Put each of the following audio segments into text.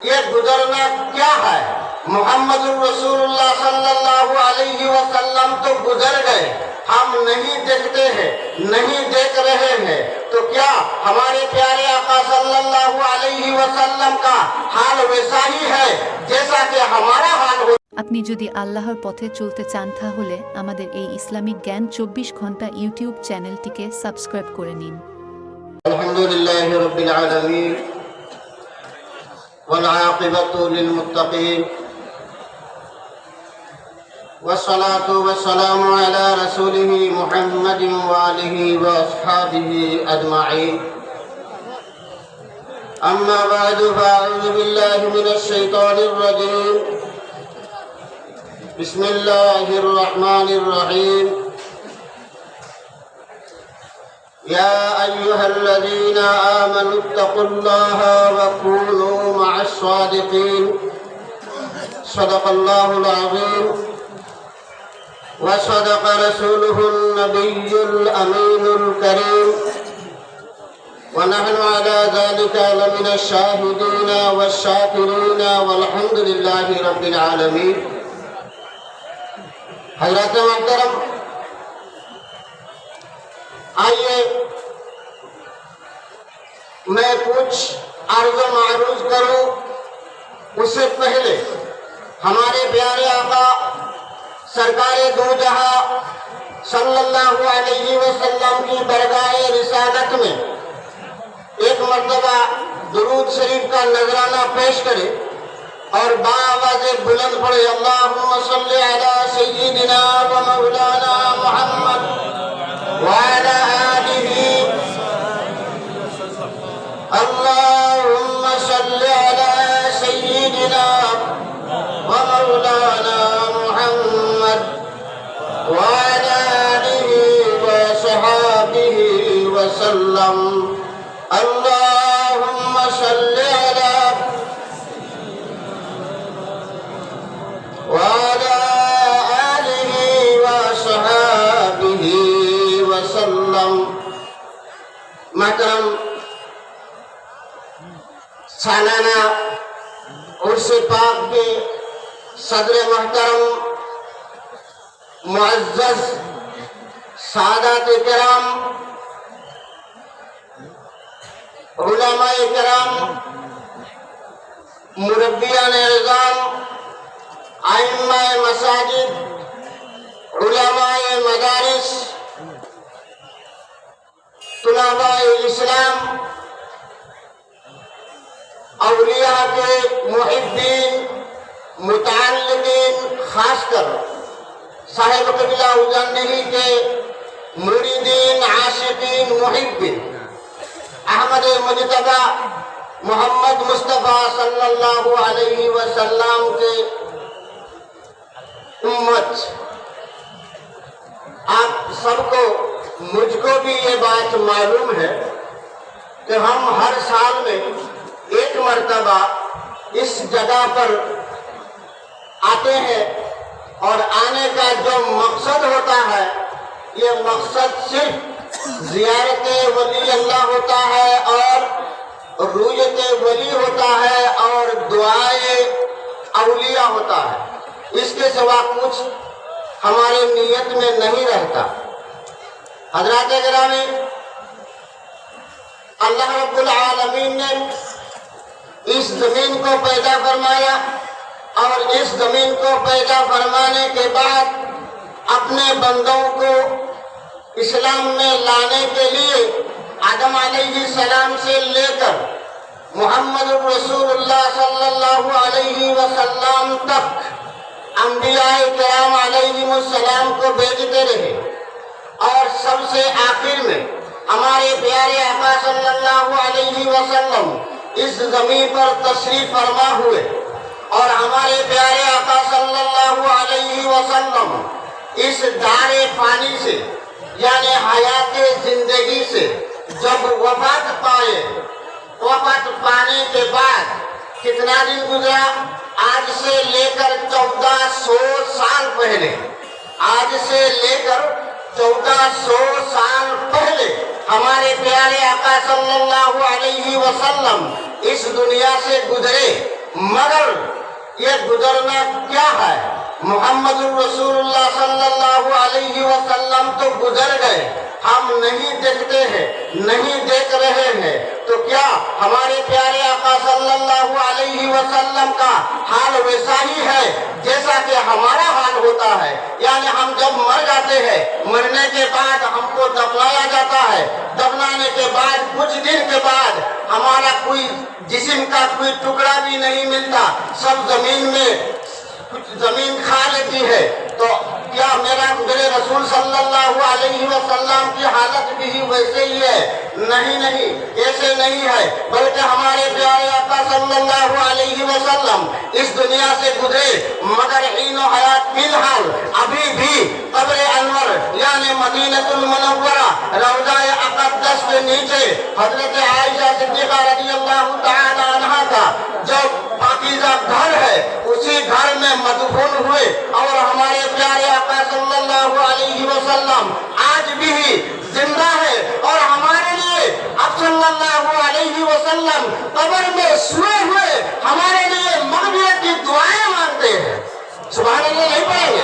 یہ گزرنا کیا ہے؟ محمد الرسول اللہ صلی اللہ علیہ وسلم تو گزر گئے، ہم نہیں دیکھتے ہیں، نہیں دیکھ رہے ہیں، تو کیا ہمارے پیارے آقا صلی اللہ علیہ وسلم کا حال ویسا ہی ہے جیسا کہ ہمارا حال ہو؟ আপনি যদি আল্লাহর পথে চলতে চান তাহলে আমাদের এই ইসলামিক জ্ঞান 24 ঘন্টা ইউটিউব চ্যানেলটিকে সাবস্ক্রাইব করে নিন। আলহামদুলিল্লাহি রাব্বিল আলামিন ওয়াল আকিবাতু লিল মুত্তাকিন والصلاة والسلام على رسوله محمد وآله وأصحابه أجمعين أما بعد فأعوذ بالله من الشيطان الرجيم بسم الله الرحمن الرحيم يا أيها الذين آمنوا اتقوا الله وكونوا مع الصادقين صدق الله العظيم وصدق رسوله النبي الأمين الكريم ونحن على ذلك لمن الشاهدين والشاكرين والحمد لله رب العالمين۔ حضرات محترم، آئیے میں کچھ عرض و معروض کروں، اس سے پہلے ہمارے پیارے آقا سرکار دو جہاں صلی اللہ علیہ وسلم کی برگاہ رسالت میں ایک مرتبہ درود شریف کا نذرانہ پیش کرے اور بآواز بلند پڑھے، اللہم صلی علی سیدنا و مولانا محمد وعلی آلہ، اللہم صلی علی سیدنا و مولانا محمد وعلی آلہ وصحابہ وسلم، اللہم صلی علی وعلى آله وصحابه وسلم۔ محترم سالانہ عرس پاک کے صدر محترم، معزز سادات کرام، علماء کرام، مربیان نظام، ائمہ مساجد، علماء مدارس، طلباء اسلام، اولیاء کے محبین، متعلقین، خاص کر صاحب قبلہ اجندہی کے مریدین، عاشقین، محبین، احمد مجتبی محمد مصطفیٰ صلی اللہ علیہ وسلم کے امت، آپ سب کو، مجھ کو بھی یہ بات معلوم ہے کہ ہم ہر سال میں ایک مرتبہ اس جگہ پر آتے ہیں، اور آنے کا جو مقصد ہوتا ہے، یہ مقصد صرف زیارت ولی اللہ ہوتا ہے اور رؤیت ولی ہوتا ہے اور دعائے اولیاء ہوتا ہے، اس کے سوا کچھ ہمارے نیت میں نہیں رہتا۔ حضرات گرامی، اللہ رب العالمین نے اس زمین کو پیدا فرمایا، اور اس زمین کو پیدا فرمانے کے بعد اپنے بندوں کو اسلام میں لانے کے لیے آدم علیہ السلام سے لے کر محمد الرسول اللہ صلی اللہ علیہ وسلم تک انبیاء کرام علیہم السلام کو بھیجتے رہے، اور سب سے آخر میں ہمارے پیارے آقا صلی اللہ علیہ وسلم اس زمین پر تشریف فرما ہوئے، اور ہمارے پیارے آقا صلی اللہ علیہ وسلم اس دار فانی سے یعنی حیات زندگی سے جب وفات پائے، وفات پانے کے بعد کتنا دن گزرا؟ آج سے لے کر 1400 سال پہلے، آج سے لے کر 1400 سال پہلے ہمارے پیارے آقا صلی اللہ علیہ وسلم اس دنیا سے گزرے، मगर ये गुजरना क्या है, मोहम्मद रसूलुल्लाह सल्लल्लाहु अलैहि वसल्लम तो गुजर गए, हम नहीं देखते हैं, नहीं देख रहे हैं, तो क्या हमारे प्यारे आका सल्लल्लाहु अलैहि वसल्लम का हाल वैसा ही है जैसा कि हमारा हाल होता है? यानी हम जब मर जाते हैं, मरने के बाद हमको दफनाया जाता है, दफनाने के बाद कुछ दिन के बाद हमारा कोई जिस्म का कोई टुकड़ा भी नहीं मिलता, सब जमीन में कुछ जमीन खा लेती है। तो क्या मेरे रसूल सल्लल्लाहु अलैहि वसल्लम की हालत भी वैसे ही है? नहीं नहीं, ऐसे नहीं है, बल्कि हमारे प्यारे आका सल्लल्लाहु अलैहि वसल्लम इस दुनिया से गुजरे, मगर ईनो हयात फिलहाल अभी भी कब्र अनवर यानी मदीनतुल मुनव्वरा रौज़ाए अक़दस के नीचे हजरत आयशा सिद्दीक़ा रज़ियल्लाहु तआला अन्हा का जो पाकीज़ा घर है, उसी घर में मदफून हुए। और हमारे प्यारे आका सल्लल्लाहु अलैहि वसल्लम आज भी जिंदा है और हमारे लिए अब सल्लल्लाहु अलैहि वसल्लम कब्र में सोए हुए हमारे लिए मग़फ़िरत की दुआएं मांगते हैं। सुभान अल्लाह नहीं पढ़ेंगे?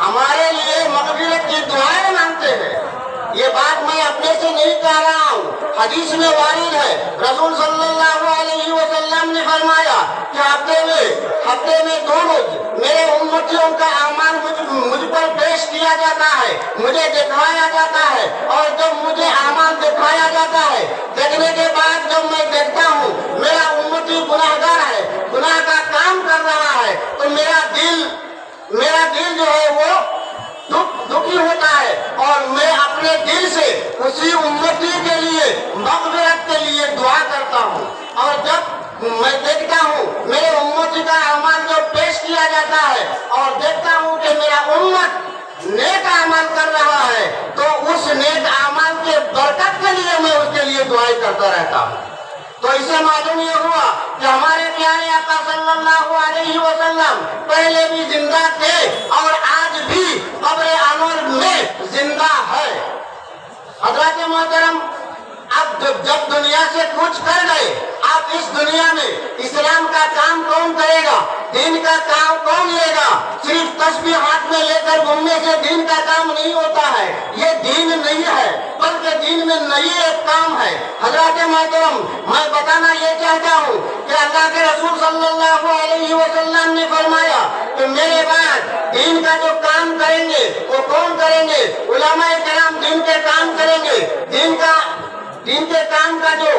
हमारे लिए मग़फ़िरत की दुआएं मांगते हैं। ये बात मैं अपने से नहीं कह रहा हूँ, हदीस में वारिद है। रसूल सल्लल्लाहु अलैहि वसल्लम ने फरमाया कि हफ्ते में 2 रोज मेरे उम्मतियों का अमाल मुझ पर पेश किया जाता है, मुझे दिखाया जाता है, और जब मुझे अमाल दिखाया जाता है, देखने के बाद जब मैं देखता हूँ मेरा उम्मती गुनाहगार है, गुनाह का काम कर रहा है, तो मेरा दिल जो है वो दुखी होता है, और मैं अपने दिल से उसी उम्मती के लिए मग़फ़िरत के लिए दुआ करता हूँ। और जब मैं देखता हूँ मेरे उम्मती का अमल जो पेश किया जाता है, और देखता हूँ कि मेरा उम्मत नेक अमल कर रहा है, तो उस नेक अमल के बरकत के लिए मैं उसके लिए दुआएं करता रहता हूँ। तो इससे मालूम ये हुआ कि हमारे प्यारे आका सल्लल्लाहु अलैहि वसल्लम पहले भी जिंदा थे और आज भी कब्र अनवर में जिंदा है। हज़रात मोहतरम, अब जब दुनिया से कुछ कर गए, अब इस दुनिया में इस्लाम का काम कौन करेगा, दीन का काम कौन लेगा? सिर्फ तस्बीह हाथ में लेकर घूमने से दीन का काम नहीं होता है, ये दीन नहीं है, बल्कि दीन में नई एक काम है। हज़रात मोहतरम, मैं बताना ये चाहता हूँ कि अल्लाह के रसूल सल्लल्लाहु अलैहि वसल्लम ने फरमाया कि मेरे बाद दीन का जो काम करेंगे वो कौन करेंगे? उलमाए किराम दीन के काम करेंगे। दीन के काम का जो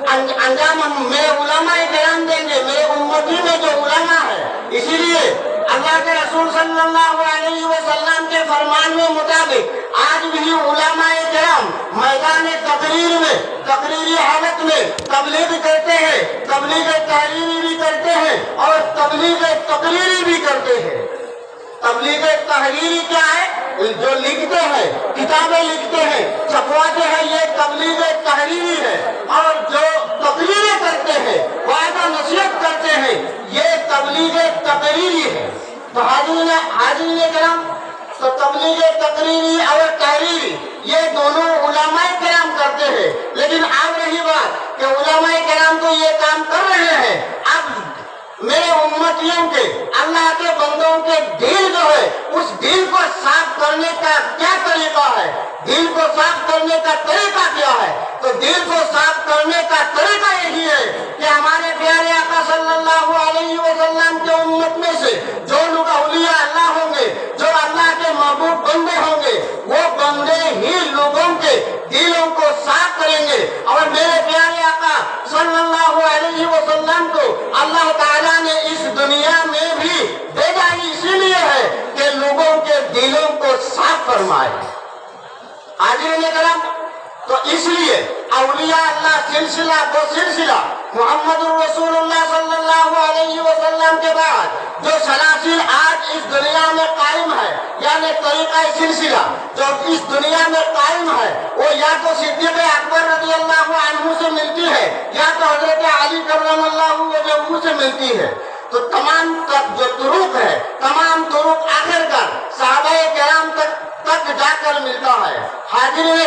अंजाम मेरे उलमाए किराम देंगे, मेरे उम्मती में जो उलमा है। इसीलिए अल्लाह के रसूल सल्लल्लाहु अलैहि वसल्लम के फरमान में मुताबिक आज भी उलमाए किराम मैदान तकरीर में, तकरीरी हालत में तबलीग करते हैं, तबलीग तहरीरी भी करते हैं और तबलीग तकरीरी भी करते हैं। तबलीग तहरीरी क्या है? जो लिखते हैं, किताबें लिखते हैं, छपवाते हैं, ये तबलीग तहरीरी है। और जो तकरीरें करते हैं, वादा नसीहत करते हैं, ये तबलीग तकरीरी है। तो हाज़रीन किराम, तो तबलीग तकरीरी और तहरीरी ये दोनों उलमाए किराम करते हैं। लेकिन अब रही बात कि उलमाए किराम तो ये काम कर रहे हैं, अब मेरे उम्मतियों के, अल्लाह के बंदों के दिल जो है, उस दिल को साफ करने का क्या तरीका है? दिल को साफ करने का तरीका क्या है? तो दिल को साफ करने का तरीका यही है कि हमारे प्यारे आका सल्लल्लाहु अलैहि वसल्लम के उम्मत में से जो लोग औलिया अल्लाह होंगे, जो अल्लाह के महबूब बंदे होंगे, वो बंदे ही लोगों के दिलों को साफ करेंगे। और मेरे प्यारे आका सल्लल्लाहु अलैहि वसल्लम को अल्लाह ताला ने इस दुनिया में भी भेजा ही इसीलिए है कि लोगों के दिलों को साफ फरमाए। हाज़रीन किराम, तो इसलिए औलिया अल्लाह सिलसिला मोहम्मद रसूलुल्लाह सल्लल्लाहु अलैहि वसल्लम के बाद जो सलासिल आज इस दुनिया में कायम है, यानी तरीका सिलसिला जो इस दुनिया में कायम है, वो या तो सिद्दीक़ अकबर रज़ियल्लाहु अन्हु से मिलती है, या तो हज़रत अली करमल्लाहु वजहहु से मिलती है। तो तमाम जो तुरुक है, तमाम तुरुक आखिरकार सहाबाए किराम तक जाकर मिलता है। हाज़रीन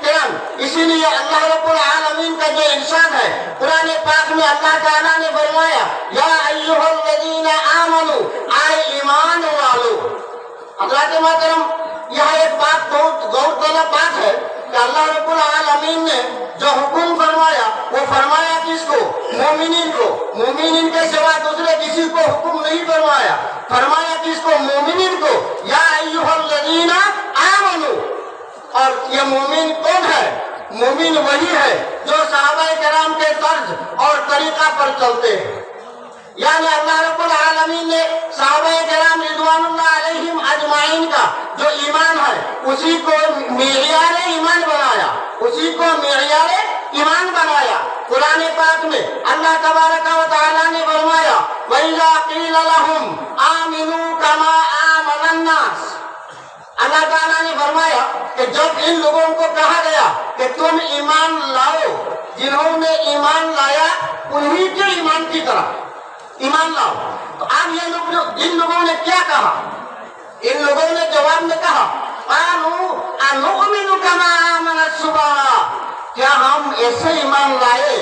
करम, इसीलिए अल्लाह रब्बुल आलमीन का जो इरशाद है कुरान पाक में, अल्लाह ताला ने फरमाया या अय्युहल्लज़ीना आमनू, आए ईमान वालो। हज़रात मोहतरम, यह एक बात बहुत गौरतलब बात है कि अल्लाह रब्बुल आलमीन ने जो हुक्म फरमाया वो फरमाया किसको? मोमिनीन को। मोमिनीन के सिवा दूसरे किसी को हुक्म नहीं फरमाया। फरमाया किसको? मोमिनीन को। या अय्युहल्लज़ीना आमनू। और ये मोमिन कौन है? मोमिन वही है जो सहाबाए किराम के तर्ज और तरीका पर चलते हैं। यानी अल्लाह रब्बुल आलमीन ने सहाबाए किराम रिज़वानुल्लाह अलैहिम अजमाइन का जो ईमान है उसी को मेयार ईमान बनाया, उसी को मेयार ईमान बनाया। कुरान पाक में अल्लाह तबारक व तआला ने फरमाया वइज़ा क़ील लहुम आमिनू कमा आमनन नास। अल्लाह ताला ने फरमाया कि जब इन लोगों को कहा गया कि तुम ईमान लाओ, जिन्होंने ईमान लाया उन्हीं के ईमान की तरह ईमान लाओ, तो अब ये लोग, इन लोगों ने क्या कहा? इन लोगों ने जवाब में कहा क़ालू अनुमिनु कमा आमन सुबहा, क्या हम ऐसे ईमान लाए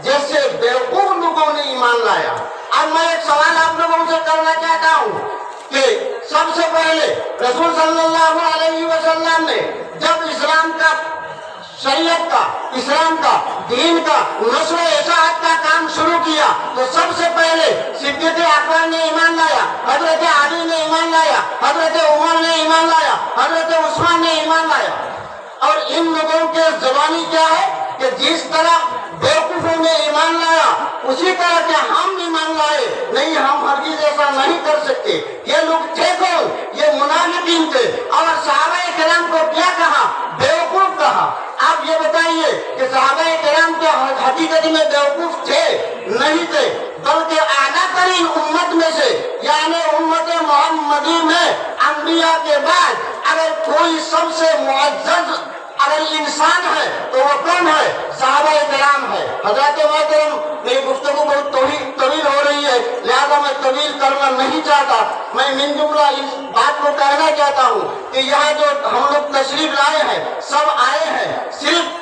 जैसे बेवकूफ लोगों ने ईमान लाया? अब मैं एक सवाल आप लोगों से करना चाहता हूँ कि सबसे पहले रसूल सल्लल्लाहु अलैहि वसल्लम ने जब इस्लाम का, शरीयत का, इस्लाम का, दीन का नस्र इशाअत का काम शुरू किया तो सबसे पहले सिद्दीक़ अकबर ने ईमान लाया, हजरत अली ने ईमान लाया, हजरत उमर ने ईमान लाया, हजरत उस्मान ने ईमान लाया। और इन लोगों के ज़बानी क्या है कि जिस तरह बेवकूफों ने ईमान लाया उसी तरह के हम ईमान लाए। नहीं, हम हरगिज़ ऐसा नहीं कर सकते। ये लोग थे कौन? ये मुनाफिकीन थे। और सहाबाए किराम को क्या कहा? बेवकूफ कहा। आप ये बताइए कि सहाबाए किराम के हकीकत में बेवकूफ थे? नहीं थे, बल्कि आला तरीन उम्मत में से, यानी उम्मत मोहम्मदी में अंबिया के बाद अगर कोई सबसे मुअज़्ज़ज़ अगर इंसान है तो वो कौन है? सहाबाए किराम है। हज़रात मोहतरम, मेरी गुफ्तगू बहुत तवील हो रही है, लिहाजा मैं तवील करना नहीं चाहता। मैं मिन जुमला इस बात को कहना चाहता हूँ कि यहाँ जो हम लोग तशरीफ लाए हैं सब आए हैं सिर्फ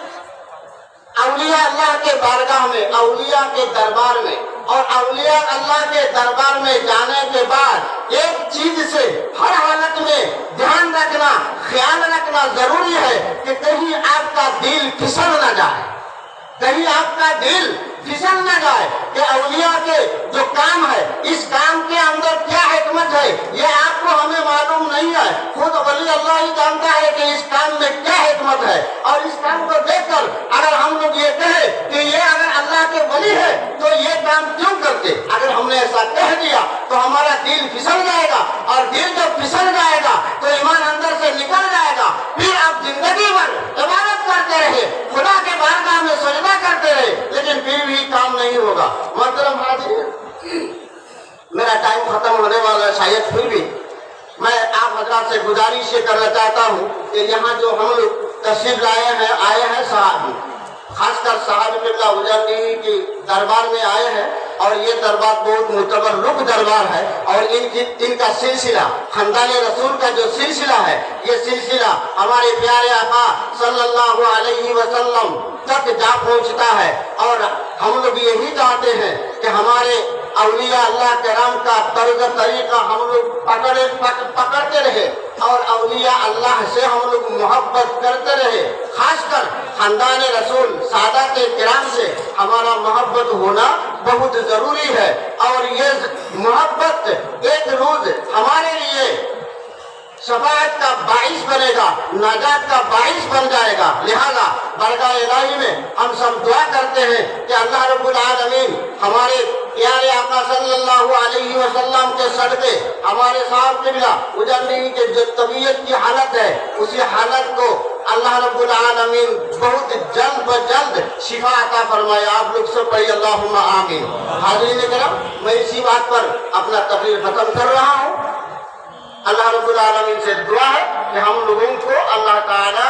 औलिया अल्लाह के बारगाह में, औलिया के दरबार में। और औलिया अल्लाह के दरबार में जाने के बाद एक चीज से हर हालत में ध्यान रखना, ख्याल रखना जरूरी है कि कहीं आपका दिल फिसल न जाए, कहीं आपका दिल फिसल न जाए कि औलिया के जो काम है इस काम के अंदर क्या हिकमत है ये आपको हमें मालूम नहीं है। खुद वली अल्लाह ही जानता है कि इस काम में क्या हिकमत है। और इस काम को देखकर अगर हम लोग ये कहे कि ये अगर अल्लाह के वली है तो ये काम क्यों करते, अगर हमने ऐसा कह दिया तो हमारा दिल फिसल जाएगा। और दिल जब फिसल जाएगा तो ईमान अंदर से निकल जाएगा। फिर आप जिंदगी भर इबादत करते रहे, खुदा के बारगाह में सजदा करते रहे, लेकिन फिर भी काम नहीं होगा। मोहतरम हाज़िरीन, मेरा टाइम खत्म होने वाला है, शायद फिर भी मैं आप हजरात से गुजारिश ये करना चाहता हूँ कि यहाँ जो हम लोग तशरीफ लाए हैं, आए हैं साहब, खासकर साहब किबला उजैनी के दरबार में आए हैं। और ये दरबार बहुत मुतबर्रुक दरबार है। और इनका सिलसिला खानदान रसूल का जो सिलसिला है ये सिलसिला हमारे प्यारे आका सल्लल्लाहु अलैहि वसल्लम तक जा पहुँचता है। और हम लोग यही चाहते हैं कि हमारे औलिया अल्लाह किराम का तर्ज तरीका हम लोग पकड़ते रहे और औलिया अल्लाह से हम लोग मोहब्बत करते रहे। खासकर खानदान रसूल सादात किराम से हमारा मोहब्बत होना बहुत जरूरी है। और ये मोहब्बत एक रोज हमारे लिए शफाअत का बाइस बनेगा, नाजात का बाइस बन जाएगा। लिहाजा बरगाह इलाही में हम सब दुआ करते हैं कि अल्लाह रब्बुल आलमीन हमारे प्यारे आका सल्लल्लाहु अलैहि वसल्लम के सदक़े हमारे साहब किबला उजैनी के जो तबीयत की हालत है उसी हालत को अल्लाह रब्बुल आलमीन बहुत जल्द ब जल्द शिफा अता फरमाए। आप लोग सब पढ़िए अल्लाहुम्मा आमीन। हाज़रीन किराम, मैं इसी बात पर अपना तकरीर खत्म कर रहा हूँ। अल्लाह रब्बुल आलमीन से दुआ है कि हम लोगों को अल्लाह ताला